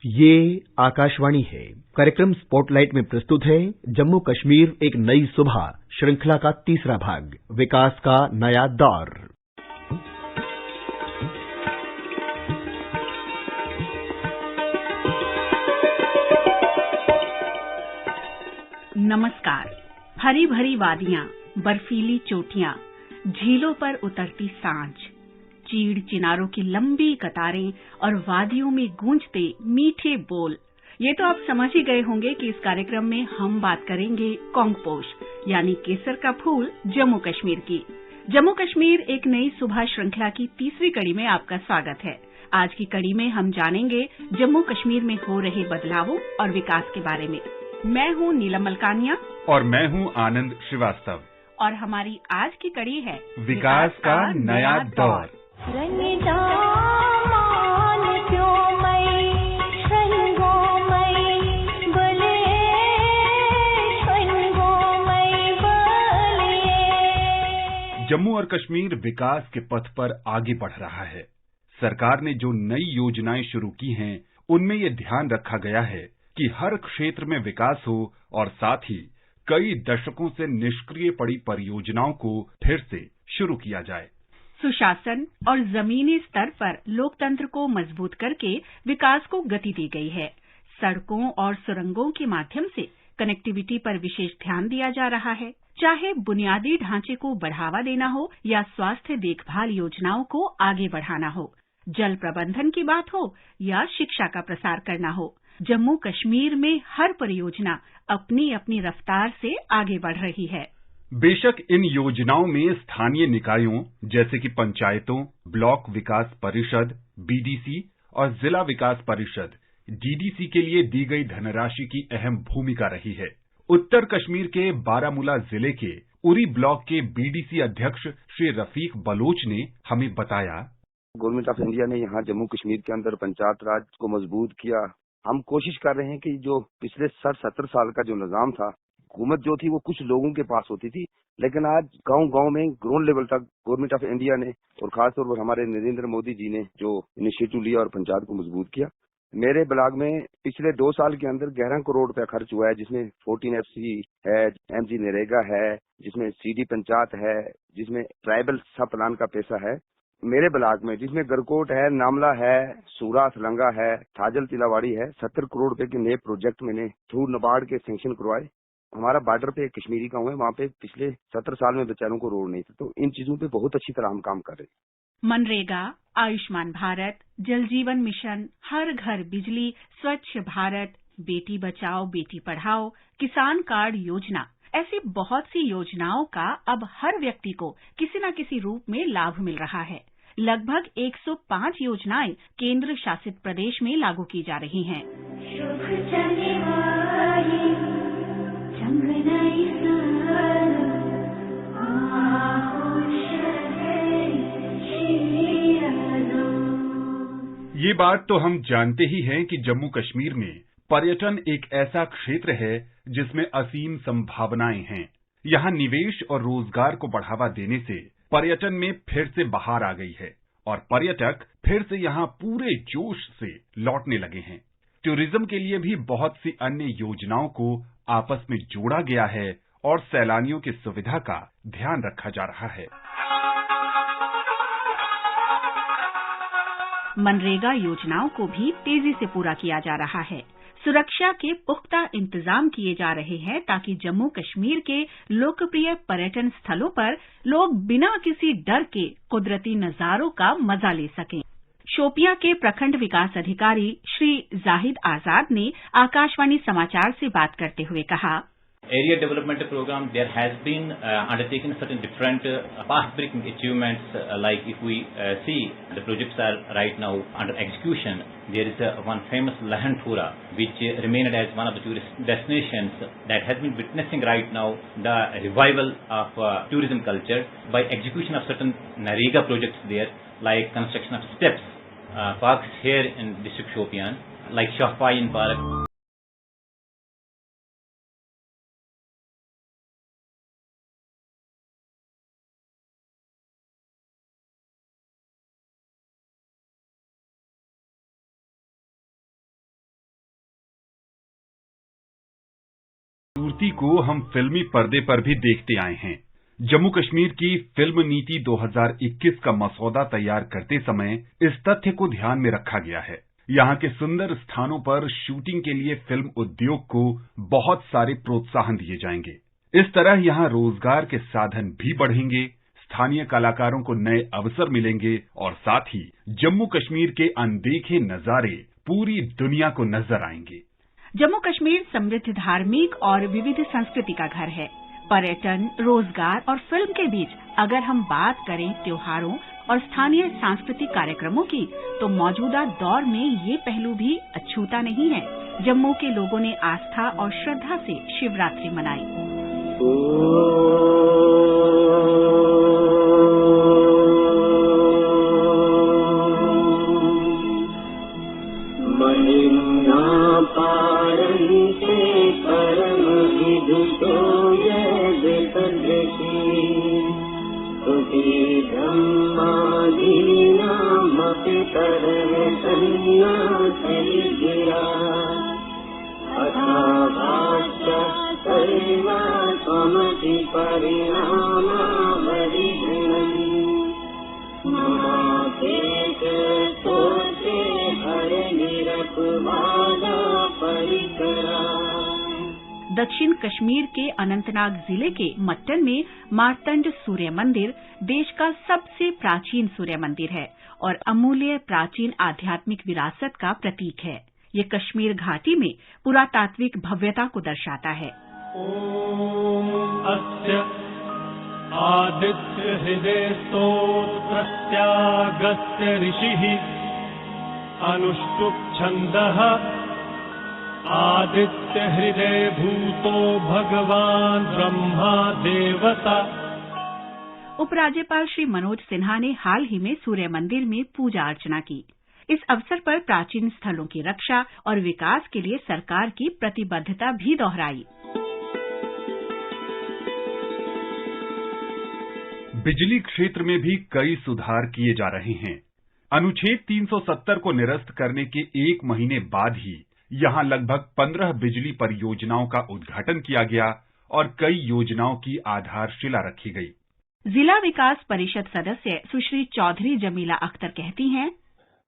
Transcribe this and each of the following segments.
ये आकाशवाणी है। कार्यक्रम स्पॉटलाइट में प्रस्तुत है जम्मू कश्मीर एक नई सुबह श्रृंखला का तीसरा भाग, विकास का नया दौर। नमस्कार। हरी भरी वादियां, बर्फीली चोटियां, झीलों पर उतरती सांझ, चीड़ चिनारों की लंबी कतारें और वादियों में गूंजते मीठे बोल। ये तो आप समझ ही गए होंगे कि इस कार्यक्रम में हम बात करेंगे कोंगपोश यानी केसर का फूल जम्मू कश्मीर की। जम्मू कश्मीर एक नई सुबह श्रृंखला की तीसरी कड़ी में आपका स्वागत है। आज की कड़ी में हम जानेंगे जम्मू कश्मीर में हो रहे बदलावों और विकास के बारे में। मैं हूं नीलम मलकानिया और मैं हूं आनंद श्रीवास्तव और हमारी आज की कड़ी है विकास का नया दौर। जम्मू और कश्मीर विकास के पथ पर आगे बढ़ रहा है। सरकार ने जो नई योजनाएं शुरू की हैं, उनमें ये ध्यान रखा गया है कि हर क्षेत्र में विकास हो और साथ ही कई दशकों से निष्क्रिय पड़ी परियोजनाओं को फिर से शुरू किया जाए। सुशासन और जमीनी स्तर पर लोकतंत्र को मजबूत करके विकास को गति दी गई है। सड़कों और सुरंगों के माध्यम से कनेक्टिविटी पर विशेष ध्यान दिया जा रहा है। चाहे बुनियादी ढांचे को बढ़ावा देना हो या स्वास्थ्य देखभाल योजनाओं को आगे बढ़ाना हो, जल प्रबंधन की बात हो या शिक्षा का प्रसार करना हो, जम्मू कश्मीर में हर परियोजना अपनी अपनी रफ्तार से आगे बढ़ रही है। बेशक इन योजनाओं में स्थानीय निकायों जैसे कि पंचायतों, ब्लॉक विकास परिषद बीडीसी और जिला विकास परिषद डीडीसी के लिए दी गई धनराशि की अहम भूमिका रही है। उत्तर कश्मीर के बारामूला जिले के उरी ब्लॉक के बीडीसी अध्यक्ष श्री रफीक बलोच ने हमें बताया, गवर्नमेंट ऑफ इंडिया ने यहाँ जम्मू कश्मीर के अंदर पंचायत राज को मजबूत किया। हम कोशिश कर रहे हैं कि जो पिछले 60-70 साल का जो निजाम था, हुकूमत जो थी वो कुछ लोगों के पास होती थी, लेकिन आज गांव-गांव में ग्राउंड लेवल तक गवर्नमेंट ऑफ इंडिया ने और खासतौर पर हमारे नरेंद्र मोदी जी ने जो इनिशिएटिव लिया और पंचायत को मजबूत किया। मेरे ब्लॉक में पिछले 2 साल के अंदर 11 करोड़ रुपया खर्च हुआ है, जिसमें 14 FC है, MG नरेगा है, जिसमें CD पंचायत है, जिसमें ट्राइबल सब प्लान का पैसा है। मेरे ब्लॉक में जिसमें गरकोट है, नामला है, सूरा सलंगा है, थाजल तिलावाड़ी है, 70 करोड़ रुपए के नए प्रोजेक्ट मैंने थ्रू नाबार्ड के सैंक्शन करवाए। हमारा बॉर्डर पे एक कश्मीरी गांव है, वहाँ पे पिछले 70 साल में बेचारों को रोड नहीं था, तो इन चीजों पे बहुत अच्छी तरह हम काम कर रहे हैं। मनरेगा, आयुष्मान भारत, जल जीवन मिशन, हर घर बिजली, स्वच्छ भारत, बेटी बचाओ बेटी पढ़ाओ, किसान कार्ड योजना, ऐसी बहुत सी योजनाओं का अब हर व्यक्ति को किसी न किसी रूप में लाभ मिल रहा है। लगभग 105 योजनाएं केंद्र शासित प्रदेश में लागू की जा रही हैं। ये बात तो हम जानते ही हैं कि जम्मू कश्मीर में पर्यटन एक ऐसा क्षेत्र है जिसमें असीम संभावनाएं हैं। यहाँ निवेश और रोजगार को बढ़ावा देने से पर्यटन में फिर से बहार आ गई है और पर्यटक फिर से यहाँ पूरे जोश से लौटने लगे हैं। टूरिज्म के लिए भी बहुत सी अन्य योजनाओं को आपस में जोड़ा गया है और सैलानियों की सुविधा का ध्यान रखा जा रहा है। मनरेगा योजनाओं को भी तेजी से पूरा किया जा रहा है। सुरक्षा के पुख्ता इंतजाम किए जा रहे हैं ताकि जम्मू कश्मीर के लोकप्रिय पर्यटन स्थलों पर लोग बिना किसी डर के कुदरती नजारों का मजा ले सकें। शोपियां के प्रखंड विकास अधिकारी श्री जाहिद आजाद ने आकाशवाणी समाचार से बात करते हुए कहा, Area development program, there has been undertaken certain different path-breaking achievements. Like if we see the projects are right now under execution, there is one famous Lahanpura, which remained as one of the tourist destinations that has been witnessing right now the revival of tourism culture by execution of certain Narega projects there, like construction of steps, parks here in district Shopian, like Shahpayin Park. खूबसूरती को हम फिल्मी पर्दे पर भी देखते आए हैं। जम्मू कश्मीर की फिल्म नीति 2021 का मसौदा तैयार करते समय इस तथ्य को ध्यान में रखा गया है। यहाँ के सुंदर स्थानों पर शूटिंग के लिए फिल्म उद्योग को बहुत सारे प्रोत्साहन दिए जाएंगे। इस तरह यहाँ रोजगार के साधन भी बढ़ेंगे, स्थानीय कलाकारों को नए अवसर मिलेंगे और साथ ही जम्मू कश्मीर के अनदेखे नजारे पूरी दुनिया को नजर आएंगे। जम्मू कश्मीर समृद्ध धार्मिक और विविध संस्कृति का घर है। पर्यटन, रोजगार और फिल्म के बीच अगर हम बात करें त्योहारों और स्थानीय सांस्कृतिक कार्यक्रमों की, तो मौजूदा दौर में ये पहलू भी अछूता नहीं है। जम्मू के लोगों ने आस्था और श्रद्धा से शिवरात्रि मनाई। दक्षिण कश्मीर के अनंतनाग जिले के मट्टन में मार्तंड सूर्य मंदिर देश का सबसे प्राचीन सूर्य मंदिर है और अमूल्य प्राचीन आध्यात्मिक विरासत का प्रतीक है। ये कश्मीर घाटी में पुरातात्विक भव्यता को दर्शाता है। ओम अस्य आदित्य हृदय स्तोत्रस्यागस्त्य ऋषिः अनुष्टुप् छन्दः आदित्य हृदय भूतो भगवान ब्रह्मा देवता। उपराज्यपाल श्री मनोज सिन्हा ने हाल ही में सूर्य मंदिर में पूजा अर्चना की। इस अवसर पर प्राचीन स्थलों की रक्षा और विकास के लिए सरकार की प्रतिबद्धता भी दोहराई। बिजली क्षेत्र में भी कई सुधार किए जा रहे हैं। अनुच्छेद 370 को निरस्त करने के 1 महीने बाद ही यहां लगभग 15 बिजली परियोजनाओं का उद्घाटन किया गया और कई योजनाओं की आधारशिला रखी गई। जिला विकास परिषद सदस्य सुश्री चौधरी जमीला अख्तर कहती हैं,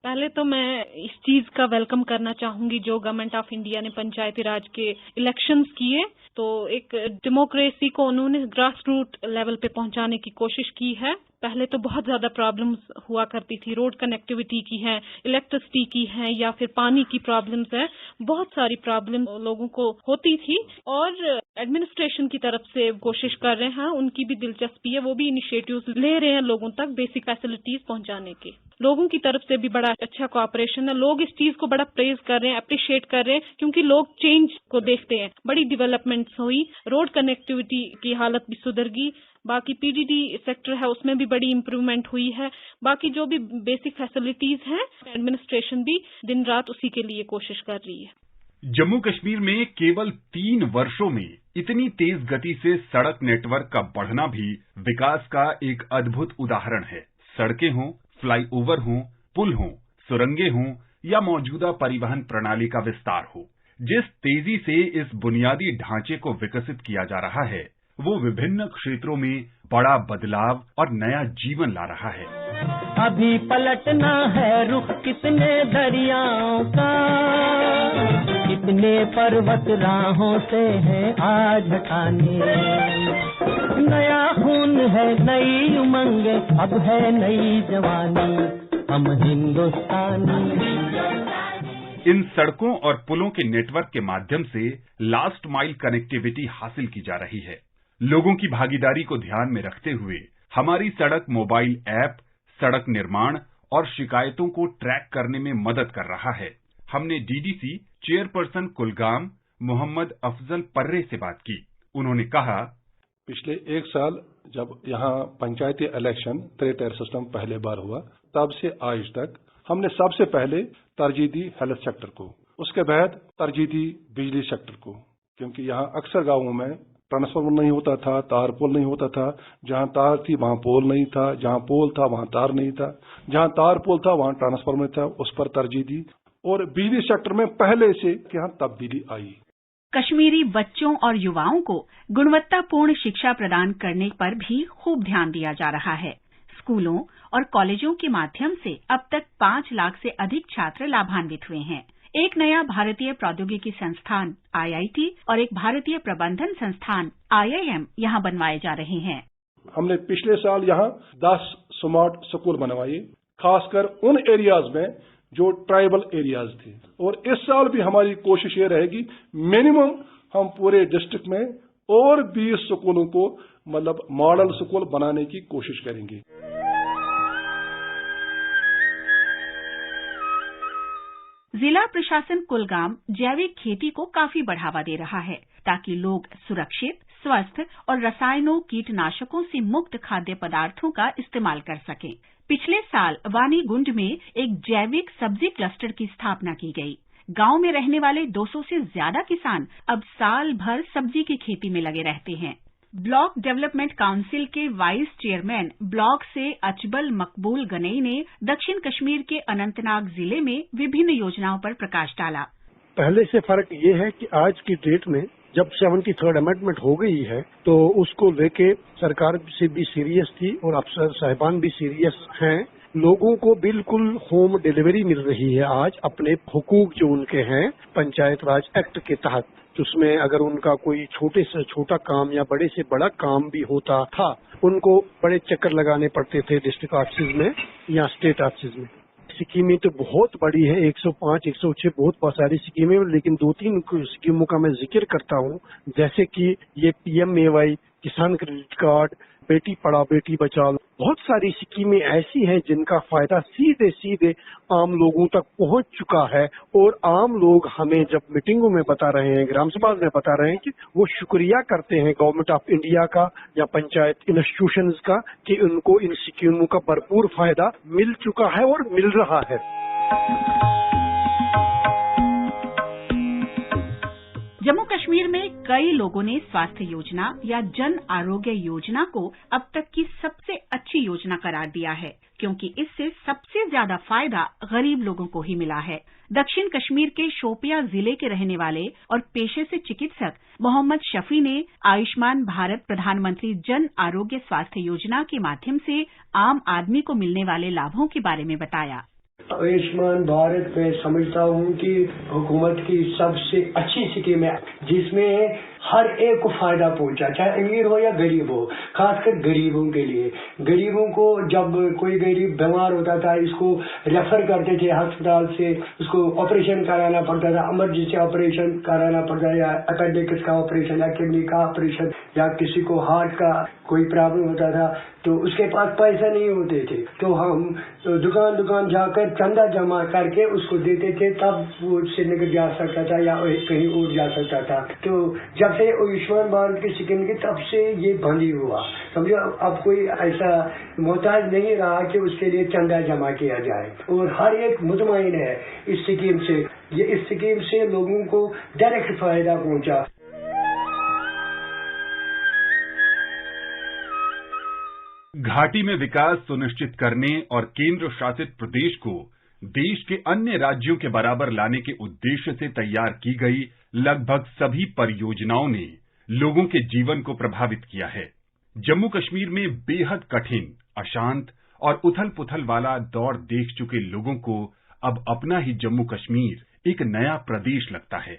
पहले तो मैं इस चीज का वेलकम करना चाहूंगी जो गवर्नमेंट ऑफ इंडिया ने पंचायती राज के इलेक्शंस किए, तो एक डेमोक्रेसी को उन्होंने ग्रास रूट लेवल पे पहुंचाने की कोशिश की है। पहले तो बहुत ज्यादा प्रॉब्लम्स हुआ करती थी, रोड कनेक्टिविटी की है, इलेक्ट्रिसिटी की है या फिर पानी की प्रॉब्लम्स है, बहुत सारी प्रॉब्लम लोगों को होती थी और एडमिनिस्ट्रेशन की तरफ से कोशिश कर रहे हैं, उनकी भी दिलचस्पी है, वो भी इनिशिएटिव्स ले रहे हैं लोगों तक बेसिक फैसिलिटीज पहुंचाने के। लोगों की तरफ से भी बड़ा अच्छा कोऑपरेशन है, लोग इस चीज को बड़ा प्रेज कर रहे हैं, अप्रिशिएट कर रहे हैं, क्योंकि लोग चेंज को देखते हैं। बड़ी डेवलपमेंट्स हुई, रोड कनेक्टिविटी की हालत भी सुधर गई, बाकी पीडीडी सेक्टर है उसमें भी बड़ी इम्प्रूवमेंट हुई है, बाकी जो भी बेसिक फैसिलिटीज हैं एडमिनिस्ट्रेशन भी दिन रात उसी के लिए कोशिश कर रही है। जम्मू कश्मीर में केवल 3 वर्षों में इतनी तेज गति से सड़क नेटवर्क का बढ़ना भी विकास का एक अद्भुत उदाहरण है। सड़कें हों, फ्लाईओवर हों, पुल हों, सुरंगें हों या मौजूदा परिवहन प्रणाली का विस्तार हो, जिस तेजी से इस बुनियादी ढांचे को विकसित किया जा रहा है वो विभिन्न क्षेत्रों में बड़ा बदलाव और नया जीवन ला रहा है। अभी पलटना है रुख कितने दरियाओं का, कितने पर्वत राहों से है आज हटाने, नया खून है, नई उमंग, अब है नई जवानी, हम हिंदुस्तानी। इन सड़कों और पुलों के नेटवर्क के माध्यम से लास्ट माइल कनेक्टिविटी हासिल की जा रही है। लोगों की भागीदारी को ध्यान में रखते हुए हमारी सड़क मोबाइल ऐप सड़क निर्माण और शिकायतों को ट्रैक करने में मदद कर रहा है। हमने डीडीसी चेयरपर्सन कुलगाम मोहम्मद अफजल पर्रे से बात की। उन्होंने कहा, पिछले 1 साल जब यहाँ पंचायती इलेक्शन 3 टायर सिस्टम पहले बार हुआ, तब से आज तक हमने सबसे पहले तरजीह दी हेल्थ सेक्टर को, उसके बाद तरजीह दी बिजली सेक्टर को, क्योंकि यहाँ अक्सर गांवों में ट्रांसफार्मर नहीं होता था, तार पोल नहीं होता था, जहां तार थी वहां पोल नहीं था, जहां पोल था वहां तार नहीं था, जहां तार पोल था वहां ट्रांसफार्मर था, उस पर तरजीह दी। और बिजली सेक्टर में पहले से यहाँ तब्दीली आई। कश्मीरी बच्चों और युवाओं को गुणवत्तापूर्ण शिक्षा प्रदान करने पर भी खूब ध्यान दिया जा रहा है। स्कूलों और कॉलेजों के माध्यम से अब तक 5 लाख से अधिक छात्र लाभान्वित हुए हैं। एक नया भारतीय प्रौद्योगिकी संस्थान IIT और एक भारतीय प्रबंधन संस्थान IIM यहाँ बनवाए जा रहे हैं। हमने पिछले साल यहाँ 10 स्मार्ट स्कूल बनवाए, खासकर उन एरियाज में जो ट्राइबल एरियाज थे। और इस साल भी हमारी कोशिश ये रहेगी, मिनिमम हम पूरे डिस्ट्रिक्ट में और 20 स्कूलों को मतलब मॉडल स्कूल बनाने की कोशिश करेंगे। जिला प्रशासन कुलगाम जैविक खेती को काफी बढ़ावा दे रहा है ताकि लोग सुरक्षित, स्वस्थ और रसायनों, कीटनाशकों से मुक्त खाद्य पदार्थों का इस्तेमाल कर सकें। पिछले साल वानीगुंड में एक जैविक सब्जी क्लस्टर की स्थापना की गई। गांव में रहने वाले 200 से ज्यादा किसान अब साल भर सब्जी की खेती में लगे रहते हैं। ब्लॉक डेवलपमेंट काउंसिल के वाइस चेयरमैन ब्लॉक से अचबल मकबूल गनई ने दक्षिण कश्मीर के अनंतनाग जिले में विभिन्न योजनाओं पर प्रकाश डाला। पहले से फर्क ये है कि आज की डेट में जब 73rd अमेंडमेंट हो गई है तो उसको लेके सरकार से भी सीरियस थी और अफसर साहिबान भी सीरियस हैं। लोगों को बिल्कुल होम डिलीवरी मिल रही है आज अपने हुकूक जो उनके हैं पंचायत राज एक्ट के तहत, जिसमें अगर उनका कोई छोटे से छोटा काम या बड़े से बड़ा काम भी होता था, उनको बड़े चक्कर लगाने पड़ते थे डिस्ट्रिक्ट ऑफिस में या स्टेट ऑफिस में। स्कीमें तो बहुत बड़ी है, 105, 106 बहुत सारी स्कीमें, लेकिन 2-3 स्कीमों का मैं जिक्र करता हूँ, जैसे कि ये PMAY, किसान क्रेडिट कार्ड, बेटी पढ़ाओ बेटी बचाओ, बहुत सारी स्कीमें ऐसी हैं जिनका फायदा सीधे सीधे आम लोगों तक पहुंच चुका है। और आम लोग हमें जब मीटिंगों में बता रहे हैं, ग्राम सभा में बता रहे हैं कि वो शुक्रिया करते हैं गवर्नमेंट ऑफ इंडिया का या पंचायत इंस्टीट्यूशंस का कि उनको इन स्कीमों का भरपूर फायदा मिल चुका है और मिल रहा है। जम्मू कश्मीर में कई लोगों ने स्वास्थ्य योजना या जन आरोग्य योजना को अब तक की सबसे अच्छी योजना करार दिया है, क्योंकि इससे सबसे ज्यादा फायदा गरीब लोगों को ही मिला है। दक्षिण कश्मीर के शोपियां जिले के रहने वाले और पेशे से चिकित्सक मोहम्मद शफी ने आयुष्मान भारत प्रधानमंत्री जन आरोग्य स्वास्थ्य योजना के माध्यम से आम आदमी को मिलने वाले लाभों के बारे में बताया। आयुष्मान भारत में समझता हूँ कि हुकूमत की सबसे अच्छी स्कीम है जिसमें हर एक को फायदा पहुंचा, चाहे अमीर हो या गरीब हो, खासकर गरीबों के लिए। गरीबों को जब कोई गरीब बीमार होता था, इसको रेफर करते थे अस्पताल से, उसको ऑपरेशन कराना पड़ता था, इमरजेंसी ऑपरेशन कराना पड़ता था, या अपेंडिक्स का ऑपरेशन या किडनी का ऑपरेशन या किसी को हार्ट का कोई प्रॉब्लम होता था, तो उसके पास पैसे नहीं होते थे, तो हम दुकान दुकान जाकर चंदा जमा करके उसको देते थे, तब वो श्रीनगर जा सकता था या कहीं और जा सकता था। तो जब से आयुष्मान भारत की स्कीम की तब से ये बंद ही हुआ। समझो अब कोई ऐसा मोहताज नहीं रहा कि उसके लिए चंदा जमा किया जाए, और हर एक मुतमईन है इस स्कीम से। ये इस स्कीम से लोगों को डायरेक्ट फायदा पहुंचा। घाटी में विकास सुनिश्चित करने और केंद्र शासित प्रदेश को देश के अन्य राज्यों के बराबर लाने के उद्देश्य से तैयार की गई लगभग सभी परियोजनाओं ने लोगों के जीवन को प्रभावित किया है। जम्मू कश्मीर में बेहद कठिन, अशांत और उथल-पुथल वाला दौर देख चुके लोगों को अब अपना ही जम्मू कश्मीर एक नया प्रदेश लगता है।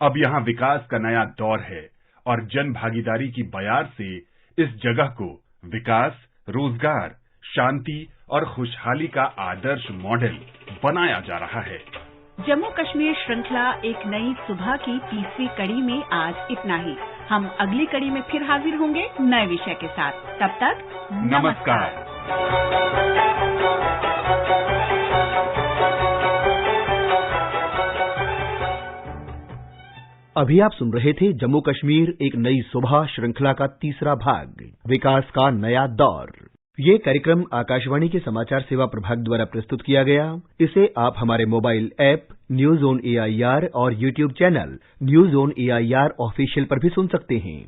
अब यहां विकास का नया दौर है और जन भागीदारी की बयार से इस जगह को विकास, रोजगार, शांति और खुशहाली का आदर्श मॉडल बनाया जा रहा है। जम्मू कश्मीर श्रृंखला एक नई सुबह की तीसरी कड़ी में आज इतना ही। हम अगली कड़ी में फिर हाजिर होंगे नए विषय के साथ। तब तक नमस्कार। अभी आप सुन रहे थे जम्मू कश्मीर एक नई सुबह श्रृंखला का तीसरा भाग, विकास का नया दौर। ये कार्यक्रम आकाशवाणी के समाचार सेवा प्रभाग द्वारा प्रस्तुत किया गया। इसे आप हमारे mobile app news on AIR और YouTube channel news on AIR official पर भी सुन सकते हैं।